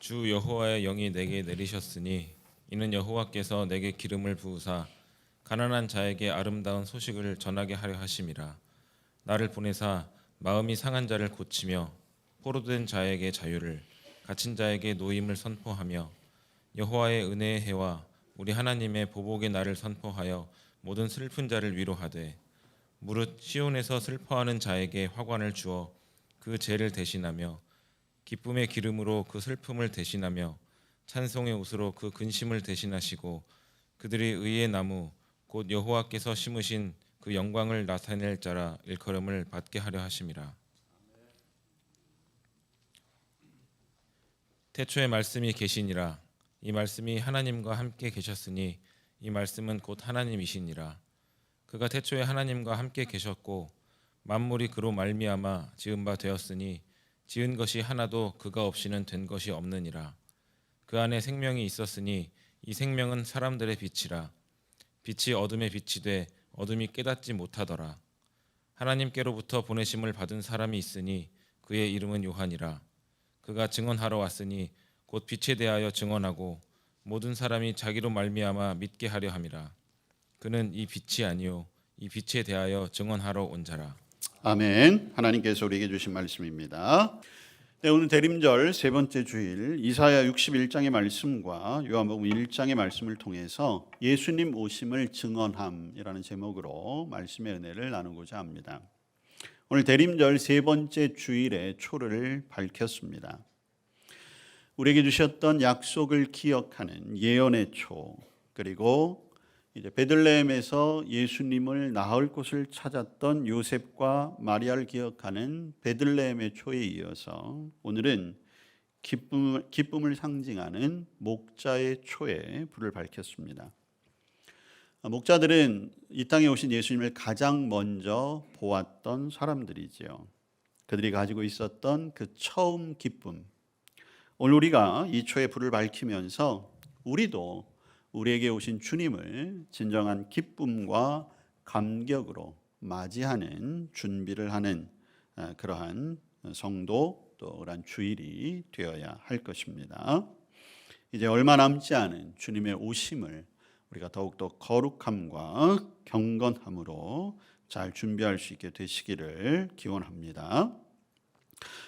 주 여호와의 영이 내게 내리셨으니 이는 여호와께서 내게 기름을 부으사 가난한 자에게 아름다운 소식을 전하게 하려 하심이라. 나를 보내사 마음이 상한 자를 고치며 포로된 자에게 자유를, 갇힌 자에게 노임을 선포하며 여호와의 은혜의 해와 우리 하나님의 보복의 날을 선포하여 모든 슬픈 자를 위로하되, 무릇 시온에서 슬퍼하는 자에게 화관을 주어 그 죄를 대신하며 기쁨의 기름으로 그 슬픔을 대신하며 찬송의 옷으로 그 근심을 대신하시고 그들이 의의 나무 곧 여호와께서 심으신 그 영광을 나타낼 자라 일컬음을 받게 하려 하심이라. 태초에 말씀이 계시니라. 이 말씀이 하나님과 함께 계셨으니 이 말씀은 곧 하나님이시니라. 그가 태초에 하나님과 함께 계셨고 만물이 그로 말미암아 지은 바 되었으니 지은 것이 하나도 그가 없이는 된 것이 없느니라. 그 안에 생명이 있었으니 이 생명은 사람들의 빛이라. 빛이 어둠에 빛이 돼 어둠이 깨닫지 못하더라. 하나님께로부터 보내심을 받은 사람이 있으니 그의 이름은 요한이라. 그가 증언하러 왔으니 곧 빛에 대하여 증언하고 모든 사람이 자기로 말미암아 믿게 하려 함이라. 그는 이 빛이 아니요 이 빛에 대하여 증언하러 온 자라. 아멘. 하나님께서 우리에게 주신 말씀입니다. 네, 오늘 대림절 세 번째 주일 이사야 61장의 말씀과 요한복음 1장의 말씀을 통해서 예수님 오심을 증언함이라는 제목으로 말씀의 은혜를 나누고자 합니다. 오늘 대림절 세 번째 주일의 초를 밝혔습니다. 우리에게 주셨던 약속을 기억하는 예언의 초, 그리고 이제 베들레헴에서 예수님을 낳을 곳을 찾았던 요셉과 마리아를 기억하는 베들레헴의 초에 이어서 오늘은 기쁨을 상징하는 목자의 초에 불을 밝혔습니다. 목자들은 이 땅에 오신 예수님을 가장 먼저 보았던 사람들이지요. 그들이 가지고 있었던 그 처음 기쁨, 오늘 우리가 이 초에 불을 밝히면서 우리도 우리에게 오신 주님을 진정한 기쁨과 감격으로 맞이하는 준비를 하는 그러한 성도 또 그러한 주일이 되어야 할 것입니다. 이제 얼마 남지 않은 주님의 오심을 우리가 더욱더 거룩함과 경건함으로 잘 준비할 수 있게 되시기를 기원합니다.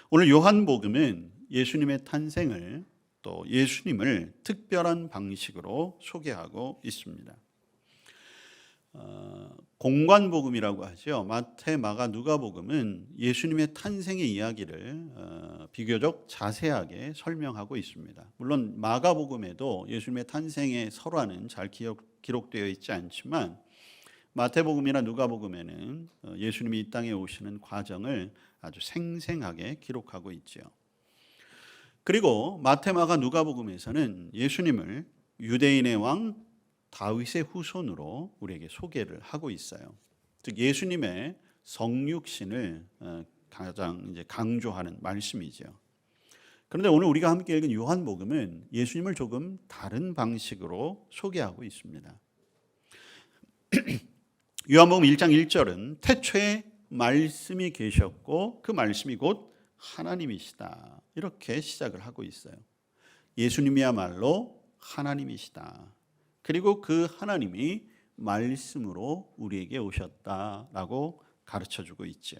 오늘 요한복음은 예수님의 탄생을 또 예수님을 특별한 방식으로 소개하고 있습니다. 공관복음이라고 하죠. 마태, 마가, 누가복음은 예수님의 탄생의 이야기를 비교적 자세하게 설명하고 있습니다. 물론 마가복음에도 예수님의 탄생의 설화는 잘 기록되어 있지 않지만 마태복음이나 누가복음에는 예수님이 이 땅에 오시는 과정을 아주 생생하게 기록하고 있죠. 그리고 마태, 마가, 누가복음에서는 예수님을 유대인의 왕 다윗의 후손으로 우리에게 소개를 하고 있어요. 즉 예수님의 성육신을 가장 이제 강조하는 말씀이죠. 그런데 오늘 우리가 함께 읽은 요한복음은 예수님을 조금 다른 방식으로 소개하고 있습니다. 요한복음 1장 1절은 태초에 말씀이 계셨고 그 말씀이 곧 하나님이시다. 이렇게 시작을 하고 있어요. 예수님이야말로 하나님이시다. 그리고 그 하나님이 말씀으로 우리에게 오셨다라고 가르쳐주고 있죠.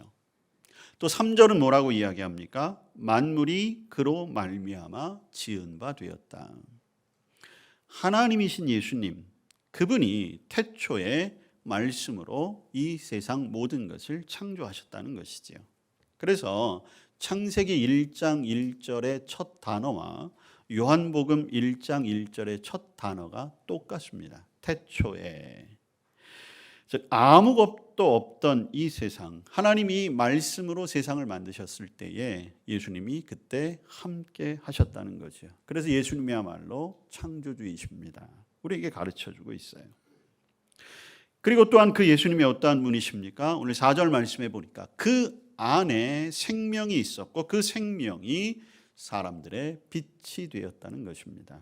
또 3절은 뭐라고 이야기합니까? 만물이 그로 말미암아 지은 바 되었다. 하나님이신 예수님, 그분이 태초에 말씀으로 이 세상 모든 것을 창조하셨다는 것이지요. 그래서 창세기 1장 1절의 첫 단어와 요한복음 1장 1절의 첫 단어가 똑같습니다. 태초에. 즉 아무것도 없던 이 세상, 하나님이 말씀으로 세상을 만드셨을 때에 예수님이 그때 함께 하셨다는 거죠. 그래서 예수님이야말로 창조주이십니다. 우리에게 가르쳐주고 있어요. 그리고 또한 그 예수님이 어떠한 분이십니까? 오늘 4절 말씀해 보니까 그 안에 생명이 있었고 그 생명이 사람들의 빛이 되었다는 것입니다.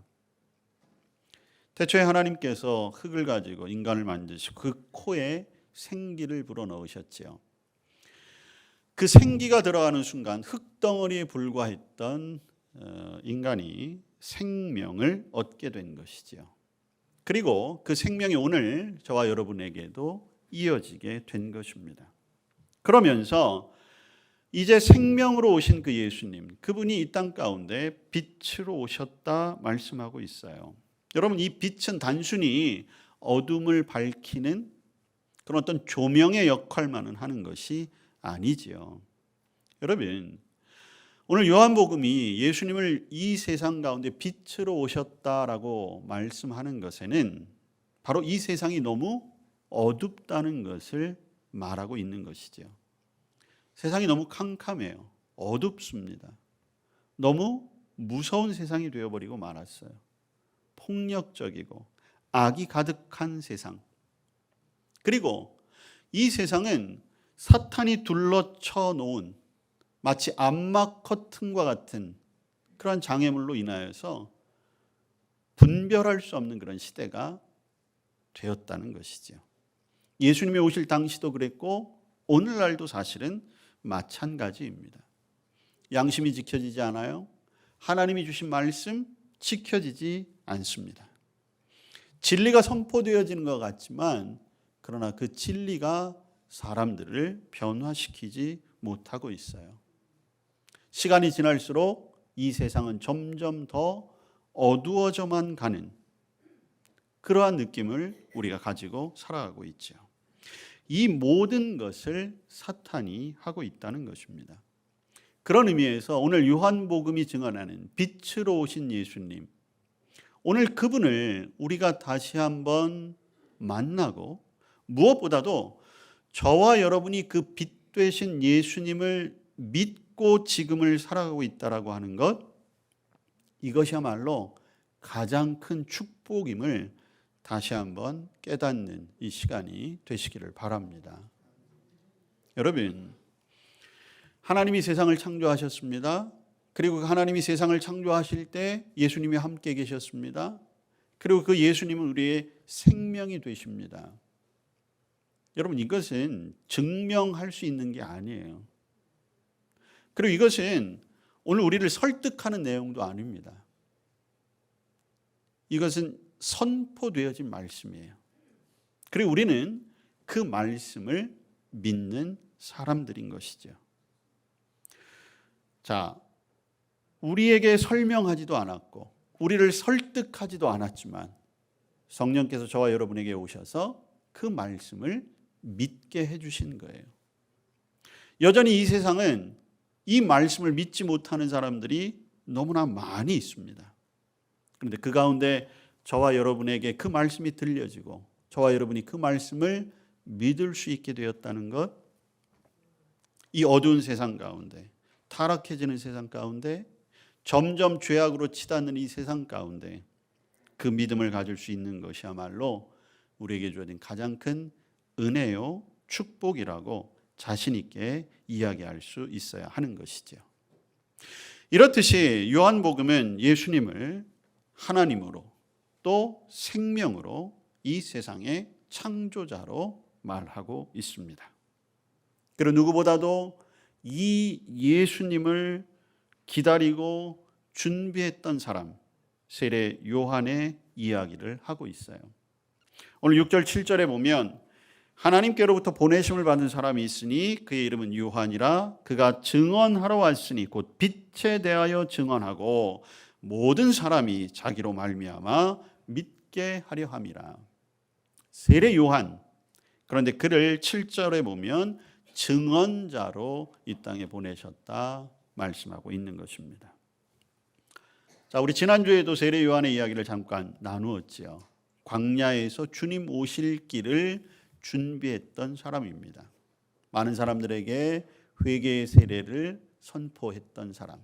태초에 하나님께서 흙을 가지고 인간을 만드시고 그 코에 생기를 불어넣으셨지요. 그 생기가 들어가는 순간 흙덩어리에 불과했던 인간이 생명을 얻게 된 것이지요. 그리고 그 생명이 오늘 저와 여러분에게도 이어지게 된 것입니다. 그러면서 이제 생명으로 오신 그 예수님, 그분이 이 땅 가운데 빛으로 오셨다 말씀하고 있어요. 여러분, 이 빛은 단순히 어둠을 밝히는 그런 어떤 조명의 역할만은 하는 것이 아니지요. 여러분, 오늘 요한복음이 예수님을 이 세상 가운데 빛으로 오셨다라고 말씀하는 것에는 바로 이 세상이 너무 어둡다는 것을 말하고 있는 것이죠. 세상이 너무 캄캄해요. 어둡습니다. 너무 무서운 세상이 되어버리고 말았어요. 폭력적이고 악이 가득한 세상. 그리고 이 세상은 사탄이 둘러쳐 놓은 마치 암막 커튼과 같은 그러한 장애물로 인하여서 분별할 수 없는 그런 시대가 되었다는 것이죠. 예수님이 오실 당시도 그랬고 오늘날도 사실은 마찬가지입니다. 양심이 지켜지지 않아요. 하나님이 주신 말씀 지켜지지 않습니다. 진리가 선포되어지는 것 같지만 그러나 그 진리가 사람들을 변화시키지 못하고 있어요. 시간이 지날수록 이 세상은 점점 더 어두워져만 가는 그러한 느낌을 우리가 가지고 살아가고 있죠. 이 모든 것을 사탄이 하고 있다는 것입니다. 그런 의미에서 오늘 요한복음이 증언하는 빛으로 오신 예수님, 오늘 그분을 우리가 다시 한번 만나고 무엇보다도 저와 여러분이 그 빛 되신 예수님을 믿고 지금을 살아가고 있다라고 하는 것, 이것이야말로 가장 큰 축복임을 다시 한번 깨닫는 이 시간이 되시기를 바랍니다. 여러분, 하나님이 세상을 창조하셨습니다. 그리고 하나님이 세상을 창조하실 때 예수님이 함께 계셨습니다. 그리고 그 예수님은 우리의 생명이 되십니다. 여러분, 이것은 증명할 수 있는 게 아니에요. 그리고 이것은 오늘 우리를 설득하는 내용도 아닙니다. 이것은 선포되어진 말씀이에요. 그리고 우리는 그 말씀을 믿는 사람들인 것이죠. 자, 우리에게 설명하지도 않았고 우리를 설득하지도 않았지만 성령께서 저와 여러분에게 오셔서 그 말씀을 믿게 해주신 거예요. 여전히 이 세상은 이 말씀을 믿지 못하는 사람들이 너무나 많이 있습니다. 그런데 그 가운데 저와 여러분에게 그 말씀이 들려지고 저와 여러분이 그 말씀을 믿을 수 있게 되었다는 것, 이 어두운 세상 가운데, 타락해지는 세상 가운데, 점점 죄악으로 치닫는 이 세상 가운데 그 믿음을 가질 수 있는 것이야말로 우리에게 주어진 가장 큰 은혜요, 축복이라고 자신 있게 이야기할 수 있어야 하는 것이죠. 이렇듯이 요한복음은 예수님을 하나님으로 또 생명으로 이 세상의 창조자로 말하고 있습니다. 그리고 누구보다도 이 예수님을 기다리고 준비했던 사람, 세례 요한의 이야기를 하고 있어요. 오늘 6절 7절에 보면 하나님께로부터 보내심을 받은 사람이 있으니 그의 이름은 요한이라. 그가 증언하러 왔으니 곧 빛에 대하여 증언하고 모든 사람이 자기로 말미암아 믿게 하려 함이라. 세례 요한, 그런데 그를 7절에 보면 증언자로 이 땅에 보내셨다 말씀하고 있는 것입니다. 자, 우리 지난주에도 세례 요한의 이야기를 잠깐 나누었지요. 광야에서 주님 오실 길을 준비했던 사람입니다. 많은 사람들에게 회개의 세례를 선포했던 사람.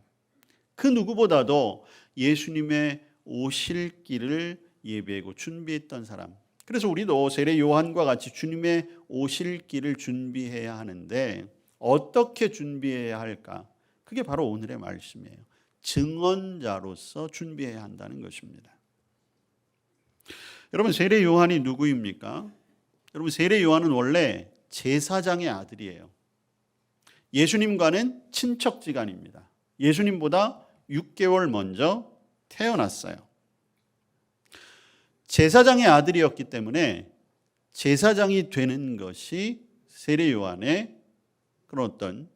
그 누구보다도 예수님의 오실 길을 예비하고 준비했던 사람. 그래서 우리도 세례 요한과 같이 주님의 오실 길을 준비해야 하는데 어떻게 준비해야 할까? 그게 바로 오늘의 말씀이에요. 증언자로서 준비해야 한다는 것입니다. 여러분, 세례 요한이 누구입니까? 여러분, 세례 요한은 원래 제사장의 아들이에요. 예수님과는 친척지간입니다. 예수님보다 6개월 먼저 태어났어요. 제사장의 아들이었기 때문에 제사장이 되는 것이 세례 요한의 그런 어떤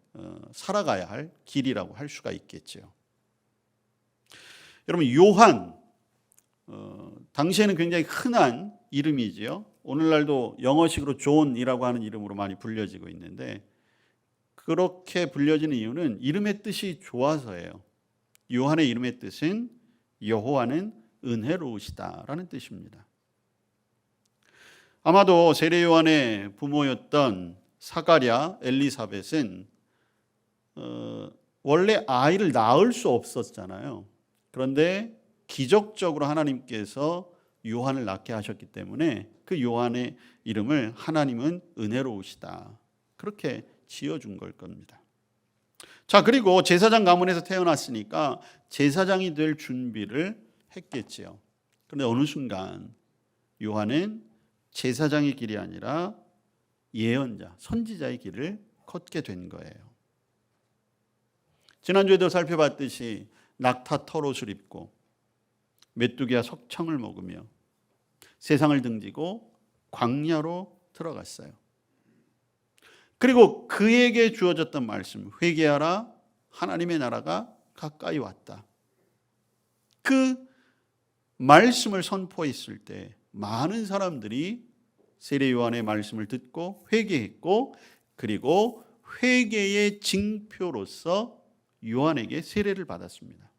살아가야 할 길이라고 할 수가 있겠죠. 여러분, 요한, 당시에는 굉장히 흔한 이름이지요. 오늘날도 영어식으로 존이라고 하는 이름으로 많이 불려지고 있는데, 그렇게 불려지는 이유는 이름의 뜻이 좋아서예요. 요한의 이름의 뜻은 여호와는 은혜로우시다라는 뜻입니다. 아마도 세례 요한의 부모였던 사가랴, 엘리사벳은 원래 아이를 낳을 수 없었잖아요. 그런데 기적적으로 하나님께서 요한을 낳게 하셨기 때문에 그 요한의 이름을 하나님은 은혜로우시다, 그렇게 지어준 걸 겁니다. 자, 그리고 제사장 가문에서 태어났으니까 제사장이 될 준비를 했겠지요. 그런데 어느 순간 요한은 제사장의 길이 아니라 예언자, 선지자의 길을 걷게 된 거예요. 지난주에도 살펴봤듯이 낙타 털옷을 입고 메뚜기와 석청을 먹으며 세상을 등지고 광야로 들어갔어요. 그리고 그에게 주어졌던 말씀, 회개하라, 하나님의 나라가 가까이 왔다. 그 말씀을 선포했을 때 많은 사람들이 세례 요한의 말씀을 듣고 회개했고, 그리고 회개의 징표로서 요한에게 세례를 받았습니다.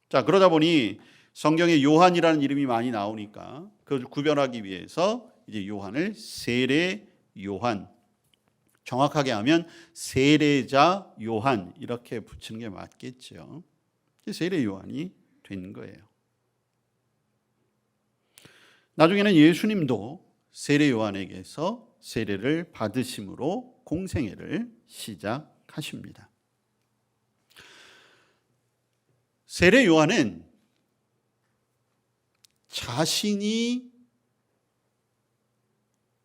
자, 그러다 보니 성경에 요한이라는 이름이 많이 나오니까 그것을 구별하기 위해서 이제 요한을 세례 요한, 정확하게 하면 세례자 요한 이렇게 붙이는 게 맞겠죠. 세례 요한이 된 거예요. 나중에는 예수님도 세례 요한에게서 세례를 받으심으로 공생애를 시작하십니다. 세례 요한은 자신이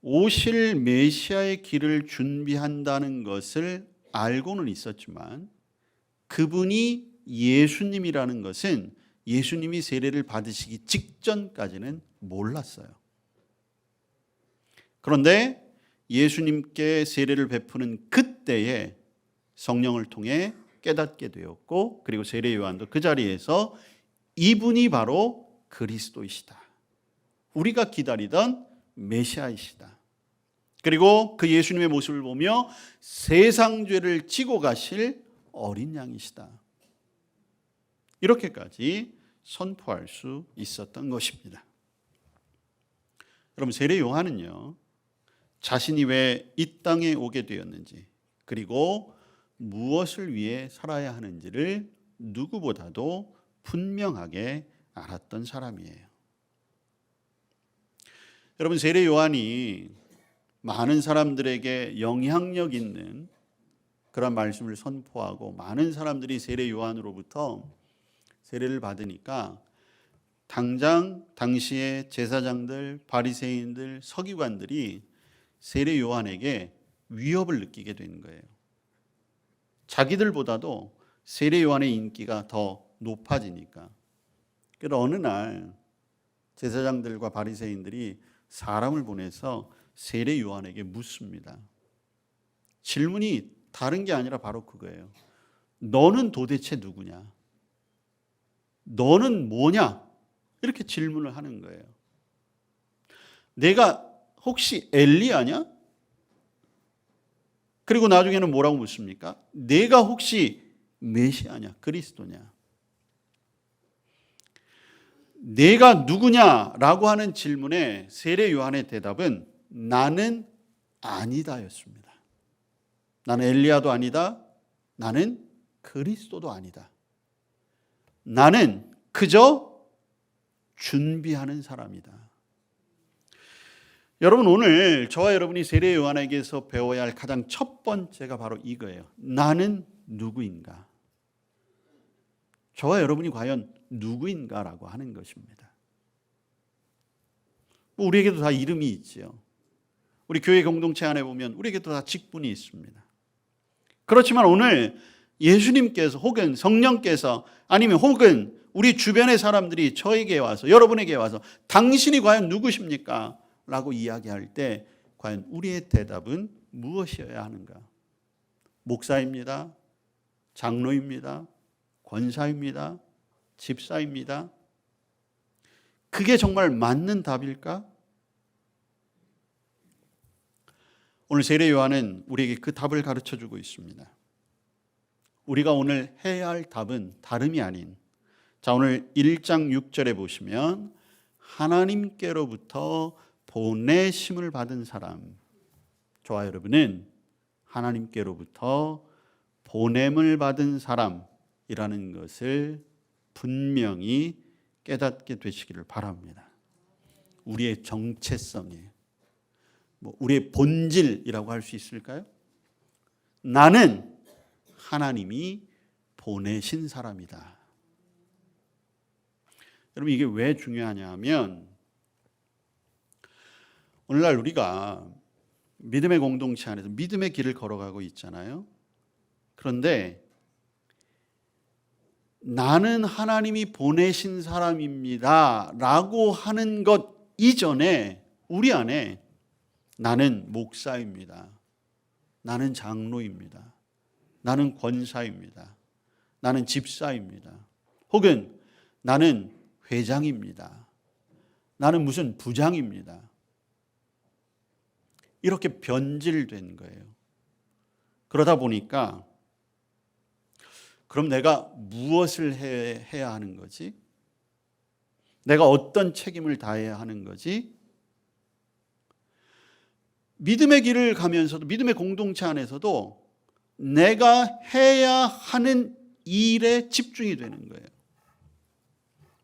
오실 메시아의 길을 준비한다는 것을 알고는 있었지만 그분이 예수님이라는 것은 예수님이 세례를 받으시기 직전까지는 몰랐어요. 그런데 예수님께 세례를 베푸는 그때에 성령을 통해 깨닫게 되었고, 그리고 세례 요한도 그 자리에서 이분이 바로 그리스도이시다, 우리가 기다리던 메시아이시다, 그리고 그 예수님의 모습을 보며 세상 죄를 지고 가실 어린 양이시다, 이렇게까지 선포할 수 있었던 것입니다. 여러분, 세례 요한은요, 자신이 왜 이 땅에 오게 되었는지, 그리고 무엇을 위해 살아야 하는지를 누구보다도 분명하게 알았던 사람이에요. 여러분, 세례 요한이 많은 사람들에게 영향력 있는 그런 말씀을 선포하고 많은 사람들이 세례 요한으로부터 세례를 받으니까 당장 당시의 제사장들, 바리새인들, 서기관들이 세례 요한에게 위협을 느끼게 된 거예요. 자기들보다도 세례 요한의 인기가 더 높아지니까. 그래서 어느 날 제사장들과 바리새인들이 사람을 보내서 세례 요한에게 묻습니다. 질문이 다른 게 아니라 바로 그거예요. 너는 도대체 누구냐? 너는 뭐냐? 이렇게 질문을 하는 거예요. 내가 혹시 엘리야냐? 그리고 나중에는 뭐라고 묻습니까? 내가 혹시 메시아냐? 그리스도냐? 내가 누구냐라고 하는 질문에 세례 요한의 대답은 나는 아니다였습니다. 나는 엘리야도 아니다. 나는 그리스도도 아니다. 나는 그저 준비하는 사람이다. 여러분, 오늘 저와 여러분이 세례 요한에게서 배워야 할 가장 첫 번째가 바로 이거예요. 나는 누구인가? 저와 여러분이 과연 누구인가라고 하는 것입니다. 우리에게도 다 이름이 있지요. 우리 교회 공동체 안에 보면 우리에게도 다 직분이 있습니다. 그렇지만 오늘 예수님께서 혹은 성령께서 아니면 혹은 우리 주변의 사람들이 저에게 와서 여러분에게 와서 당신이 과연 누구십니까? 라고 이야기할 때 과연 우리의 대답은 무엇이어야 하는가? 목사입니다. 장로입니다. 권사입니다. 집사입니다. 그게 정말 맞는 답일까? 오늘 세례 요한은 우리에게 그 답을 가르쳐 주고 있습니다. 우리가 오늘 해야 할 답은 다름이 아닌, 자, 오늘 1장 6절에 보시면 하나님께로부터 보내심을 받은 사람, 저와 여러분은 하나님께로부터 보냄을 받은 사람이라는 것을 분명히 깨닫게 되시기를 바랍니다. 우리의 정체성이에요. 우리의 본질이라고 할 수 있을까요? 나는 하나님이 보내신 사람이다. 여러분, 이게 왜 중요하냐 하면 오늘날 우리가 믿음의 공동체 안에서 믿음의 길을 걸어가고 있잖아요. 그런데 나는 하나님이 보내신 사람입니다 라고 하는 것 이전에 우리 안에 나는 목사입니다. 나는 장로입니다. 나는 권사입니다. 나는 집사입니다. 혹은 나는 회장입니다. 나는 무슨 부장입니다. 이렇게 변질된 거예요. 그러다 보니까 그럼 내가 무엇을 해야 하는 거지? 내가 어떤 책임을 다해야 하는 거지? 믿음의 길을 가면서도 믿음의 공동체 안에서도 내가 해야 하는 일에 집중이 되는 거예요.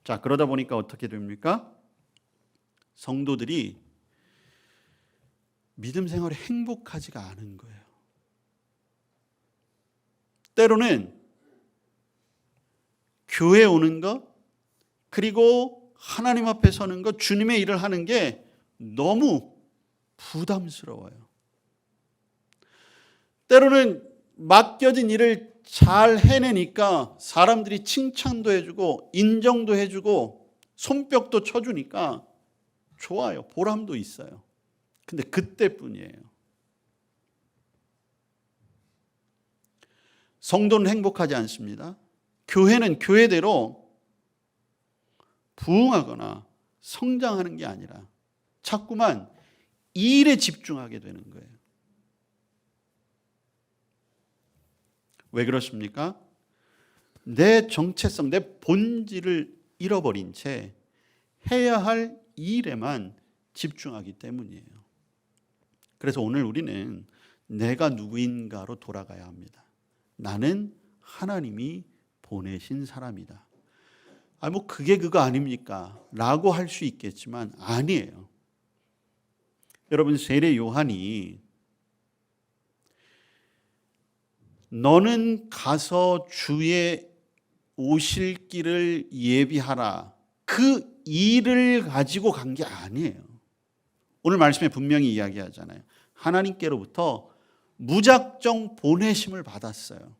자, 그러다 보니까 어떻게 됩니까? 성도들이 믿음 생활이 행복하지가 않은 거예요. 때로는 교회 오는 것, 그리고 하나님 앞에 서는 것, 주님의 일을 하는 게 너무 부담스러워요. 때로는 맡겨진 일을 잘 해내니까 사람들이 칭찬도 해주고 인정도 해주고 손뼉도 쳐주니까 좋아요. 보람도 있어요. 근데 그때뿐이에요. 성도는 행복하지 않습니다. 교회는 교회대로 부흥하거나 성장하는 게 아니라 자꾸만 일에 집중하게 되는 거예요. 왜 그렇습니까? 내 정체성, 내 본질을 잃어버린 채 해야 할 일에만 집중하기 때문이에요. 그래서 오늘 우리는 내가 누구인가로 돌아가야 합니다. 나는 하나님이 보내신 사람이다. 그게 그거 아닙니까? 라고 할 수 있겠지만 아니에요. 여러분, 세례 요한이 너는 가서 주의 오실 길을 예비하라, 그 일을 가지고 간 게 아니에요. 오늘 말씀에 분명히 이야기하잖아요. 하나님께로부터 무작정 보내심을 받았어요.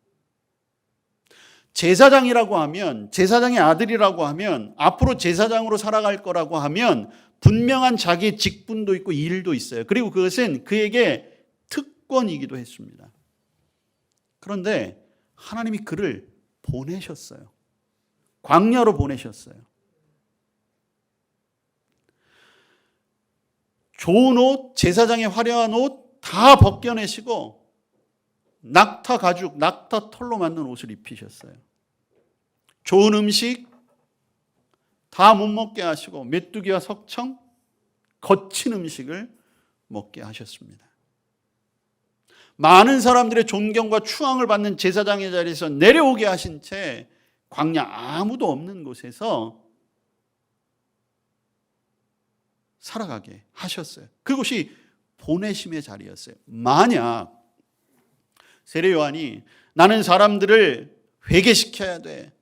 제사장이라고 하면, 제사장의 아들이라고 하면, 앞으로 제사장으로 살아갈 거라고 하면 분명한 자기의 직분도 있고 일도 있어요. 그리고 그것은 그에게 특권이기도 했습니다. 그런데 하나님이 그를 보내셨어요. 광야로 보내셨어요. 좋은 옷, 제사장의 화려한 옷 다 벗겨내시고 낙타 가죽, 낙타 털로 만든 옷을 입히셨어요. 좋은 음식 다 못 먹게 하시고 메뚜기와 석청, 거친 음식을 먹게 하셨습니다. 많은 사람들의 존경과 추앙을 받는 제사장의 자리에서 내려오게 하신 채 광야 아무도 없는 곳에서 살아가게 하셨어요. 그것이 보내심의 자리였어요. 만약 세례 요한이 나는 사람들을 회개시켜야 돼,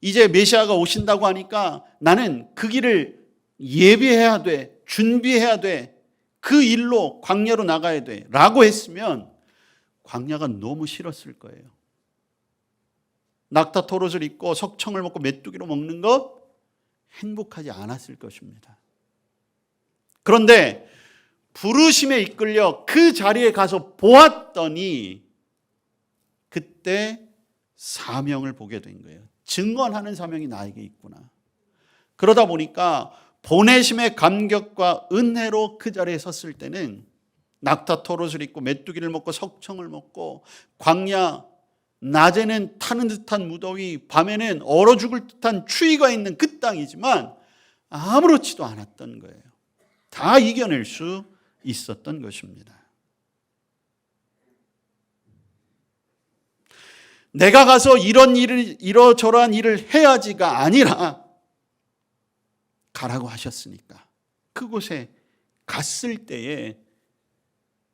이제 메시아가 오신다고 하니까 나는 그 길을 예비해야 돼, 준비해야 돼, 그 일로 광야로 나가야 돼 라고 했으면 광야가 너무 싫었을 거예요. 낙타 토롯을 입고 석청을 먹고 메뚜기로 먹는 것 행복하지 않았을 것입니다. 그런데 부르심에 이끌려 그 자리에 가서 보았더니 그때 사명을 보게 된 거예요. 증언하는 사명이 나에게 있구나. 그러다 보니까 보내심의 감격과 은혜로 그 자리에 섰을 때는 낙타 토롯을 입고 메뚜기를 먹고 석청을 먹고 광야, 낮에는 타는 듯한 무더위, 밤에는 얼어 죽을 듯한 추위가 있는 그 땅이지만 아무렇지도 않았던 거예요. 다 이겨낼 수 있었던 것입니다. 내가 가서 이러저러한 일을 해야지가 아니라 가라고 하셨으니까 그곳에 갔을 때에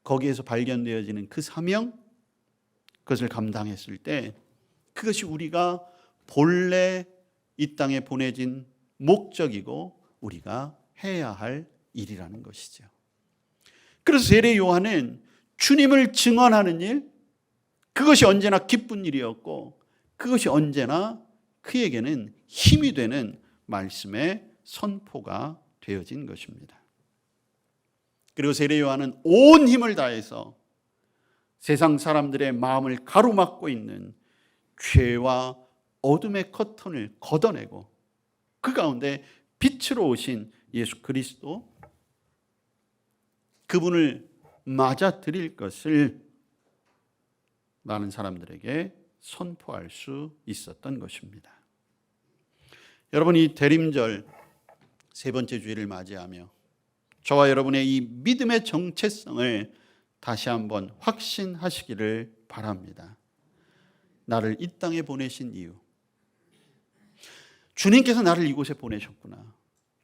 거기에서 발견되어지는 그 사명, 그것을 감당했을 때 그것이 우리가 본래 이 땅에 보내진 목적이고 우리가 해야 할 일이라는 것이죠. 그래서 세례 요한은 주님을 증언하는 일, 그것이 언제나 기쁜 일이었고 그것이 언제나 그에게는 힘이 되는 말씀의 선포가 되어진 것입니다. 그리고 세례 요한은 온 힘을 다해서 세상 사람들의 마음을 가로막고 있는 죄와 어둠의 커튼을 걷어내고 그 가운데 빛으로 오신 예수 그리스도, 그분을 맞아들일 것을 많은 사람들에게 선포할 수 있었던 것입니다. 여러분, 이 대림절 세 번째 주일을 맞이하며 저와 여러분의 이 믿음의 정체성을 다시 한번 확신하시기를 바랍니다. 나를 이 땅에 보내신 이유, 주님께서 나를 이곳에 보내셨구나.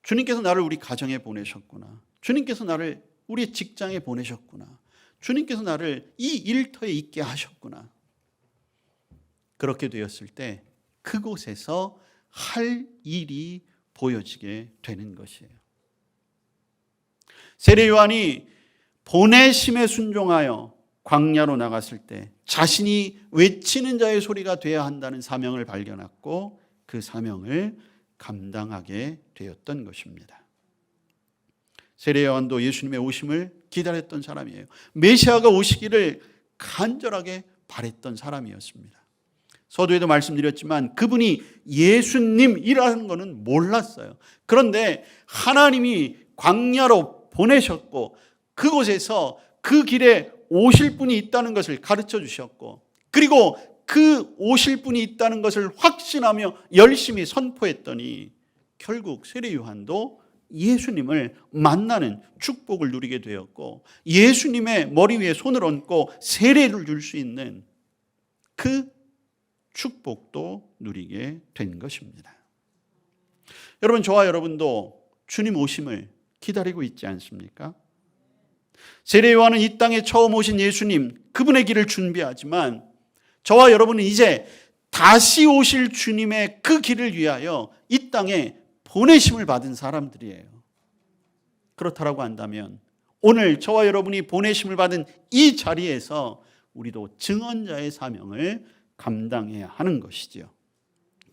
주님께서 나를 우리 가정에 보내셨구나. 주님께서 나를 우리 직장에 보내셨구나. 주님께서 나를 이 일터에 있게 하셨구나. 그렇게 되었을 때 그곳에서 할 일이 보여지게 되는 것이에요. 세례 요한이 보내심에 순종하여 광야로 나갔을 때 자신이 외치는 자의 소리가 되어야 한다는 사명을 발견했고 그 사명을 감당하게 되었던 것입니다. 세례 요한도 예수님의 오심을 기다렸던 사람이에요. 메시아가 오시기를 간절하게 바랬던 사람이었습니다. 서두에도 말씀드렸지만 그분이 예수님이라는 것은 몰랐어요. 그런데 하나님이 광야로 보내셨고 그곳에서 그 길에 오실 분이 있다는 것을 가르쳐 주셨고 그리고 그 오실 분이 있다는 것을 확신하며 열심히 선포했더니 결국 세례 요한도 예수님을 만나는 축복을 누리게 되었고 예수님의 머리 위에 손을 얹고 세례를 줄 수 있는 그 축복도 누리게 된 것입니다. 여러분, 저와 여러분도 주님 오심을 기다리고 있지 않습니까? 세례 요한은 이 땅에 처음 오신 예수님, 그분의 길을 준비하지만 저와 여러분은 이제 다시 오실 주님의 그 길을 위하여 이 땅에 보내심을 받은 사람들이에요. 그렇다라고 한다면 오늘 저와 여러분이 보내심을 받은 이 자리에서 우리도 증언자의 사명을 감당해야 하는 것이지요.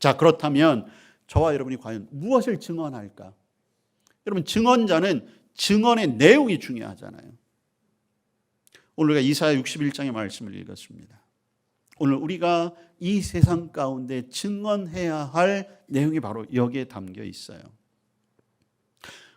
자, 그렇다면 저와 여러분이 과연 무엇을 증언할까? 여러분, 증언자는 증언의 내용이 중요하잖아요. 오늘 우리가 이사야 61장의 말씀을 읽었습니다. 오늘 우리가 이 세상 가운데 증언해야 할 내용이 바로 여기에 담겨 있어요.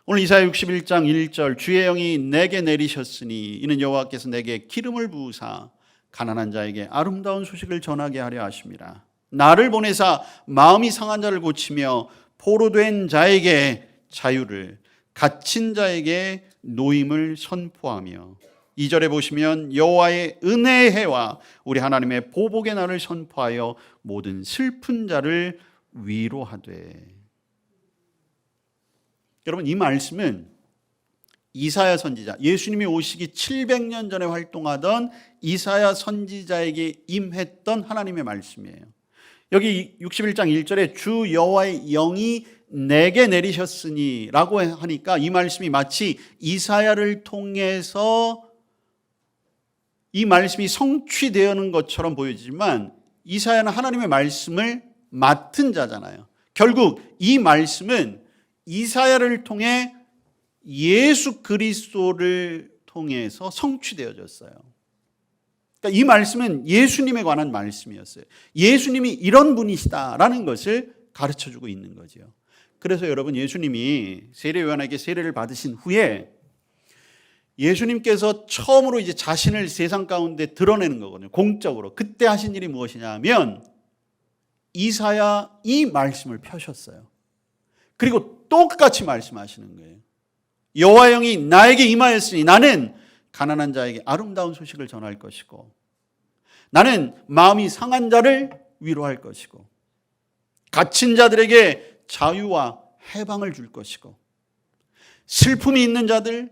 오늘 이사야 61장 1절 주의 영이 내게 내리셨으니 이는 여호와께서 내게 기름을 부으사 가난한 자에게 아름다운 소식을 전하게 하려 하심이라. 나를 보내사 마음이 상한 자를 고치며 포로된 자에게 자유를, 갇힌 자에게 노임을 선포하며 2절에 보시면 여호와의 은혜의 해와 우리 하나님의 보복의 날을 선포하여 모든 슬픈 자를 위로하되. 여러분, 이 말씀은 이사야 선지자, 예수님이 오시기 700년 전에 활동하던 이사야 선지자에게 임했던 하나님의 말씀이에요. 여기 61장 1절에 주 여호와의 영이 내게 내리셨으니 라고 하니까 이 말씀이 마치 이사야를 통해서 이 말씀이 성취되는 것처럼 보여지지만 이사야는 하나님의 말씀을 맡은 자잖아요. 결국 이 말씀은 이사야를 통해 예수 그리스도를 통해서 성취되어졌어요. 그러니까 이 말씀은 예수님에 관한 말씀이었어요. 예수님이 이런 분이시다라는 것을 가르쳐주고 있는 거죠. 그래서 여러분, 예수님이 세례 요한에게 세례를 받으신 후에 예수님께서 처음으로 이제 자신을 세상 가운데 드러내는 거거든요. 공적으로. 그때 하신 일이 무엇이냐 하면 이사야 이 말씀을 펴셨어요. 그리고 똑같이 말씀하시는 거예요. 여호와 영이 나에게 임하였으니 나는 가난한 자에게 아름다운 소식을 전할 것이고 나는 마음이 상한 자를 위로할 것이고 갇힌 자들에게 자유와 해방을 줄 것이고 슬픔이 있는 자들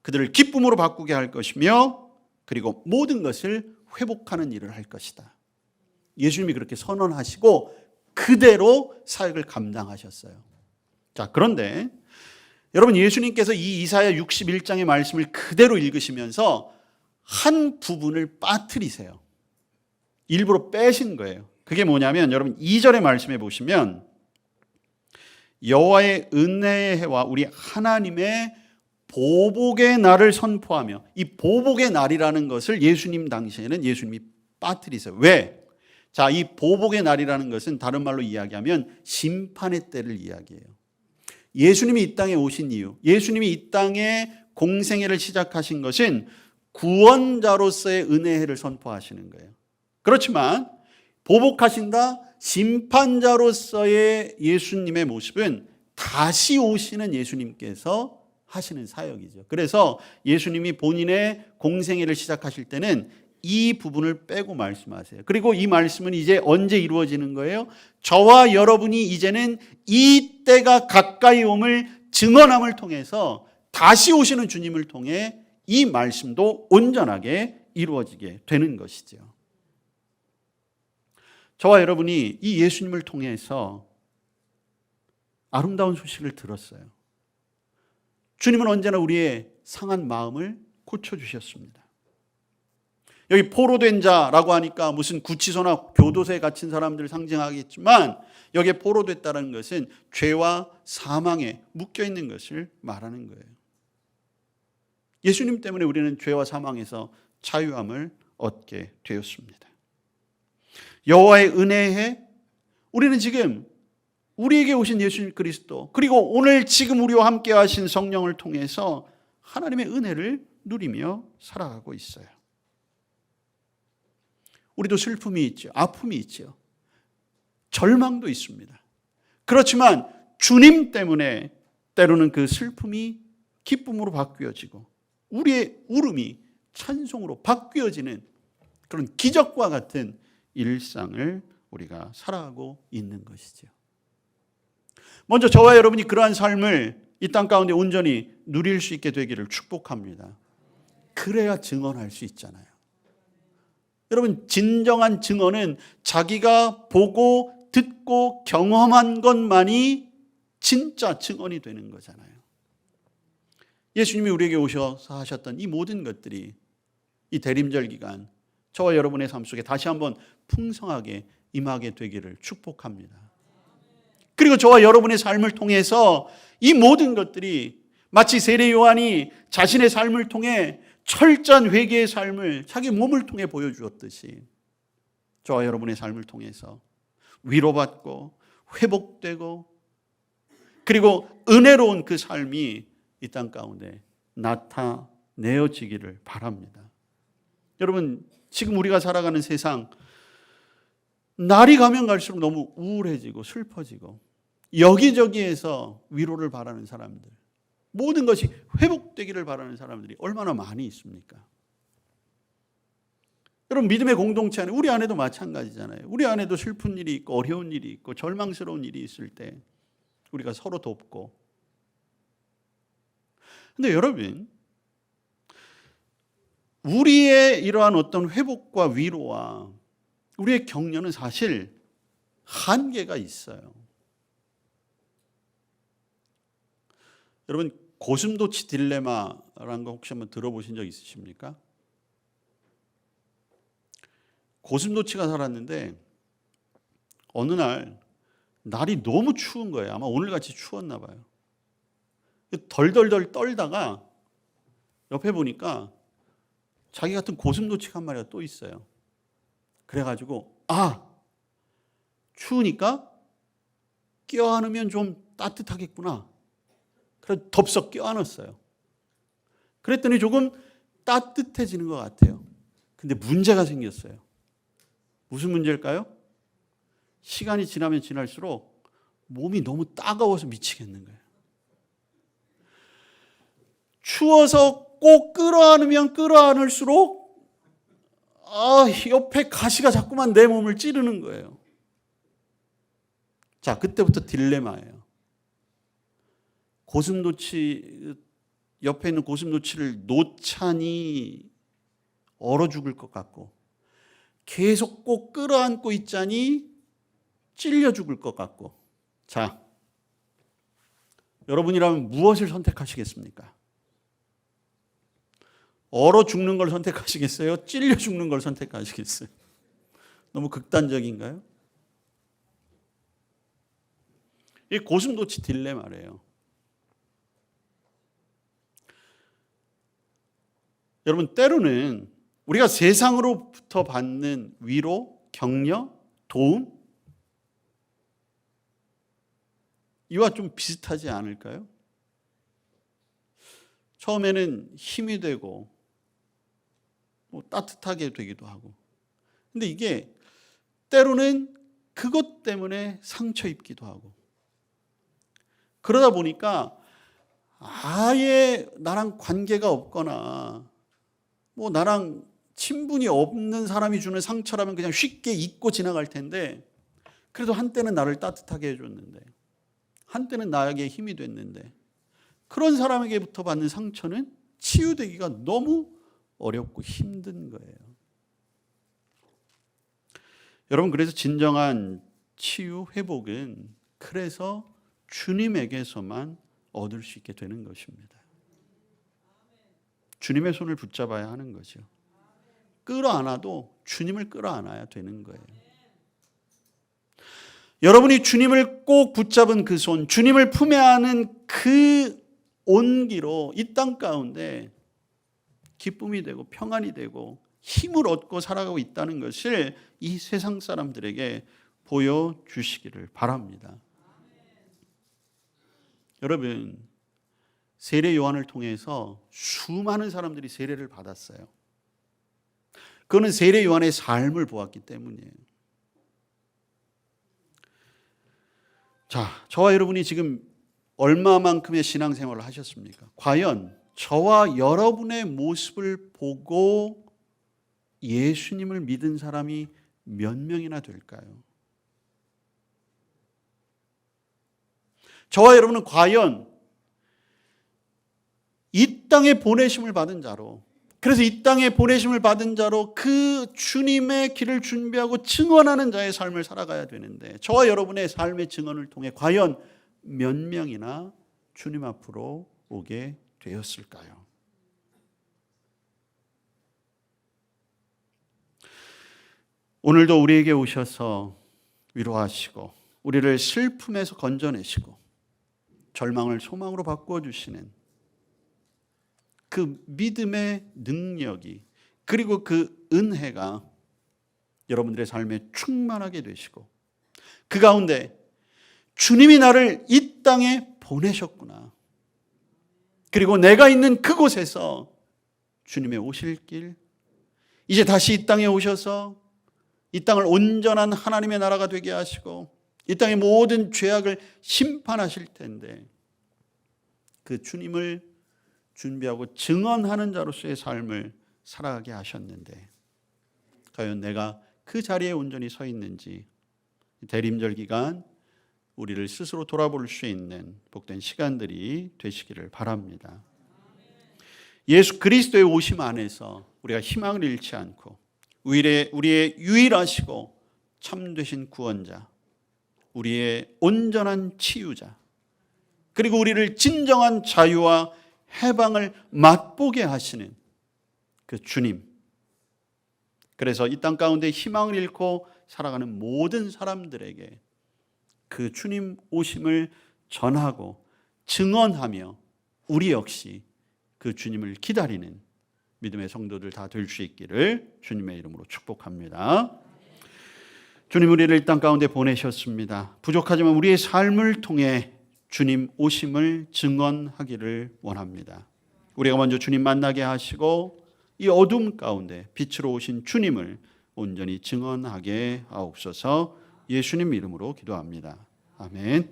그들을 기쁨으로 바꾸게 할 것이며 그리고 모든 것을 회복하는 일을 할 것이다. 예수님이 그렇게 선언하시고 그대로 사역을 감당하셨어요. 자, 그런데 여러분, 예수님께서 이 이사야 61장의 말씀을 그대로 읽으시면서 한 부분을 빠뜨리세요. 일부러 빼신 거예요. 그게 뭐냐면 여러분 2절의 말씀에 보시면 여호와의 은혜의 해와 우리 하나님의 보복의 날을 선포하며, 이 보복의 날이라는 것을 예수님 당시에는 예수님이 빠뜨리세요. 왜? 자, 이 보복의 날이라는 것은 다른 말로 이야기하면 심판의 때를 이야기해요. 예수님이 이 땅에 오신 이유, 예수님이 이 땅에 공생애를 시작하신 것은 구원자로서의 은혜를 선포하시는 거예요. 그렇지만 보복하신다, 심판자로서의 예수님의 모습은 다시 오시는 예수님께서 하시는 사역이죠. 그래서 예수님이 본인의 공생애를 시작하실 때는 이 부분을 빼고 말씀하세요. 그리고 이 말씀은 이제 언제 이루어지는 거예요? 저와 여러분이 이제는 이 때가 가까이 옴을 증언함을 통해서 다시 오시는 주님을 통해 이 말씀도 온전하게 이루어지게 되는 것이죠. 저와 여러분이 이 예수님을 통해서 아름다운 소식을 들었어요. 주님은 언제나 우리의 상한 마음을 고쳐주셨습니다. 여기 포로된 자라고 하니까 무슨 구치소나 교도소에 갇힌 사람들을 상징하겠지만 여기에 포로됐다는 것은 죄와 사망에 묶여있는 것을 말하는 거예요. 예수님 때문에 우리는 죄와 사망에서 자유함을 얻게 되었습니다. 여호와의 은혜에 우리는 지금 우리에게 오신 예수 그리스도, 그리고 오늘 지금 우리와 함께 하신 성령을 통해서 하나님의 은혜를 누리며 살아가고 있어요. 우리도 슬픔이 있죠. 아픔이 있죠. 절망도 있습니다. 그렇지만 주님 때문에 때로는 그 슬픔이 기쁨으로 바뀌어지고 우리의 울음이 찬송으로 바뀌어지는 그런 기적과 같은 일상을 우리가 살아가고 있는 것이죠. 먼저 저와 여러분이 그러한 삶을 이 땅 가운데 온전히 누릴 수 있게 되기를 축복합니다. 그래야 증언할 수 있잖아요. 여러분, 진정한 증언은 자기가 보고 듣고 경험한 것만이 진짜 증언이 되는 거잖아요. 예수님이 우리에게 오셔서 하셨던 이 모든 것들이 이 대림절 기간 저와 여러분의 삶 속에 다시 한번 풍성하게 임하게 되기를 축복합니다. 그리고 저와 여러분의 삶을 통해서 이 모든 것들이 마치 세례 요한이 자신의 삶을 통해 철저한 회개의 삶을 자기 몸을 통해 보여주었듯이 저와 여러분의 삶을 통해서 위로받고 회복되고 그리고 은혜로운 그 삶이 이 땅 가운데 나타내어지기를 바랍니다. 여러분, 지금 우리가 살아가는 세상 날이 가면 갈수록 너무 우울해지고 슬퍼지고 여기저기에서 위로를 바라는 사람들, 모든 것이 회복되기를 바라는 사람들이 얼마나 많이 있습니까? 여러분, 믿음의 공동체 안에 우리 안에도 마찬가지잖아요. 우리 안에도 슬픈 일이 있고 어려운 일이 있고 절망스러운 일이 있을 때 우리가 서로 돕고. 근데 여러분, 우리의 이러한 어떤 회복과 위로와 우리의 격려는 사실 한계가 있어요. 여러분, 고슴도치 딜레마라는 거 혹시 한번 들어보신 적 있으십니까? 고슴도치가 살았는데 어느 날 날이 너무 추운 거예요. 아마 오늘같이 추웠나 봐요. 덜덜덜 떨다가 옆에 보니까 자기 같은 고슴도치가 한 마리가 또 있어요. 그래가지고 추우니까 껴안으면 좀 따뜻하겠구나. 그래서 덥석 껴안았어요. 그랬더니 조금 따뜻해지는 것 같아요. 근데 문제가 생겼어요. 무슨 문제일까요? 시간이 지나면 지날수록 몸이 너무 따가워서 미치겠는 거예요. 추워서 꼭 끌어안으면 끌어안을수록 옆에 가시가 자꾸만 내 몸을 찌르는 거예요. 자, 그때부터 딜레마예요. 고슴도치 옆에 있는 고슴도치를 놓자니 얼어 죽을 것 같고 계속 꼭 끌어안고 있자니 찔려 죽을 것 같고. 자, 여러분이라면 무엇을 선택하시겠습니까? 얼어 죽는 걸 선택하시겠어요? 찔려 죽는 걸 선택하시겠어요? 너무 극단적인가요? 이 고슴도치 딜레마래요. 여러분, 때로는 우리가 세상으로부터 받는 위로, 격려, 도움 이와 좀 비슷하지 않을까요? 처음에는 힘이 되고 따뜻하게 되기도 하고. 근데 이게 때로는 그것 때문에 상처 입기도 하고. 그러다 보니까 아예 나랑 관계가 없거나 나랑 친분이 없는 사람이 주는 상처라면 그냥 쉽게 잊고 지나갈 텐데, 그래도 한때는 나를 따뜻하게 해줬는데, 한때는 나에게 힘이 됐는데, 그런 사람에게부터 받는 상처는 치유되기가 너무 어렵고 힘든 거예요. 여러분, 그래서 진정한 치유, 회복은 그래서 주님에게서만 얻을 수 있게 되는 것입니다. 주님의 손을 붙잡아야 하는 거죠. 끌어안아도 주님을 끌어안아야 되는 거예요. 여러분이 주님을 꼭 붙잡은 그 손, 주님을 품에 안은 그 온기로 이 땅 가운데 기쁨이 되고 평안이 되고 힘을 얻고 살아가고 있다는 것을 이 세상 사람들에게 보여주시기를 바랍니다. 여러분, 세례 요한을 통해서 수많은 사람들이 세례를 받았어요. 그거는 세례 요한의 삶을 보았기 때문이에요. 자, 저와 여러분이 지금 얼마만큼의 신앙생활을 하셨습니까? 과연 저와 여러분의 모습을 보고 예수님을 믿은 사람이 몇 명이나 될까요? 저와 여러분은 과연 이 땅에 보내심을 받은 자로, 그래서 이 땅에 보내심을 받은 자로 그 주님의 길을 준비하고 증언하는 자의 삶을 살아가야 되는데, 저와 여러분의 삶의 증언을 통해 과연 몇 명이나 주님 앞으로 오게 되었을까요? 오늘도 우리에게 오셔서 위로하시고 우리를 슬픔에서 건져내시고 절망을 소망으로 바꾸어 주시는 그 믿음의 능력이, 그리고 그 은혜가 여러분들의 삶에 충만하게 되시고, 그 가운데 주님이 나를 이 땅에 보내셨구나, 그리고 내가 있는 그곳에서 주님의 오실 길, 이제 다시 이 땅에 오셔서 이 땅을 온전한 하나님의 나라가 되게 하시고 이 땅의 모든 죄악을 심판하실 텐데, 그 주님을 준비하고 증언하는 자로서의 삶을 살아가게 하셨는데, 과연 내가 그 자리에 온전히 서 있는지, 대림절 기간 우리를 스스로 돌아볼 수 있는 복된 시간들이 되시기를 바랍니다. 예수 그리스도의 오심 안에서 우리가 희망을 잃지 않고 우리의 유일하시고 참되신 구원자, 우리의 온전한 치유자, 그리고 우리를 진정한 자유와 해방을 맛보게 하시는 그 주님, 그래서 이 땅 가운데 희망을 잃고 살아가는 모든 사람들에게 그 주님 오심을 전하고 증언하며 우리 역시 그 주님을 기다리는 믿음의 성도들 다 될 수 있기를 주님의 이름으로 축복합니다. 주님 우리를 이 땅 가운데 보내셨습니다. 부족하지만 우리의 삶을 통해 주님 오심을 증언하기를 원합니다. 우리가 먼저 주님 만나게 하시고 이 어둠 가운데 빛으로 오신 주님을 온전히 증언하게 하옵소서. 예수님 이름으로 기도합니다. 아멘.